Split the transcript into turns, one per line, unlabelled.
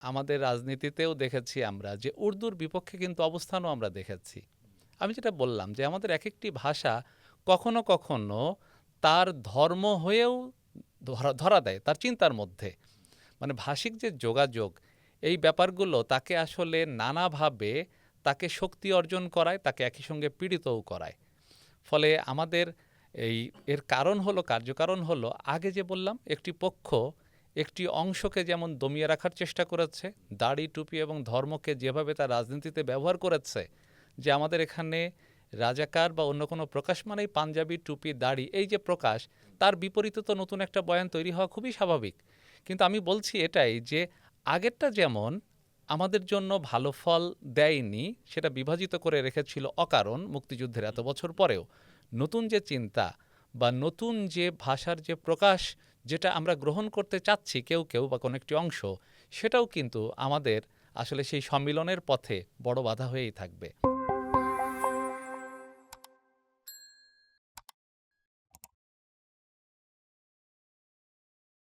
আমাদের রাজনীতিতেও দেখেছি আমরা যে উর্দুর বিপক্ষে কিন্তু অবস্থানও আমরা দেখেছি। আমি যেটা বললাম যে আমাদের একেকটি ভাষা কখনো কখনো তার ধর্ম হয়েও ধরা দেয় তার চিন্তার মধ্যে। মানে ভাষিক যে যোগাযোগ, এই ব্যাপারগুলো তাকে আসলে নানাভাবে তাকে শক্তি অর্জন করায়, তাকে একই সঙ্গে পীড়িতও করায়। ফলে আমাদের এই এর কারণ হলো, কার্যকারণ হলো, আগে যে বললাম একটি পক্ষ একটি অংশকে যেমন দমিয়ে রাখার চেষ্টা করেছে, দাড়ি টুপি এবং ধর্মকে যেভাবে তার রাজনীতিতে ব্যবহার করেছে, যে আমাদের এখানে রাজাকার বা অন্য কোনো প্রকাশ মানেই পাঞ্জাবি টুপি দাড়ি, এই যে প্রকাশ, তার বিপরীতে তো নতুন একটা বয়ান তৈরি হওয়া খুবই স্বাভাবিক। কিন্তু আমি বলছি এটাই যে আগেরটা যেমন আমাদের জন্য ভালো ফল দেয়নি, সেটা বিভাজিত করে রেখেছিল অকারণ মুক্তিযুদ্ধের এত বছর পরেও, নতুন যে চিন্তা বা নতুন যে ভাষার যে প্রকাশ, যেটা আমরা গ্রহণ করতে চাচ্ছি কেউ কেউ বা কোনো একটি অংশ, সেটাও কিন্তু আমাদের আসলে সেই সম্মিলনের পথে বড় বাধা হয়েই থাকবে।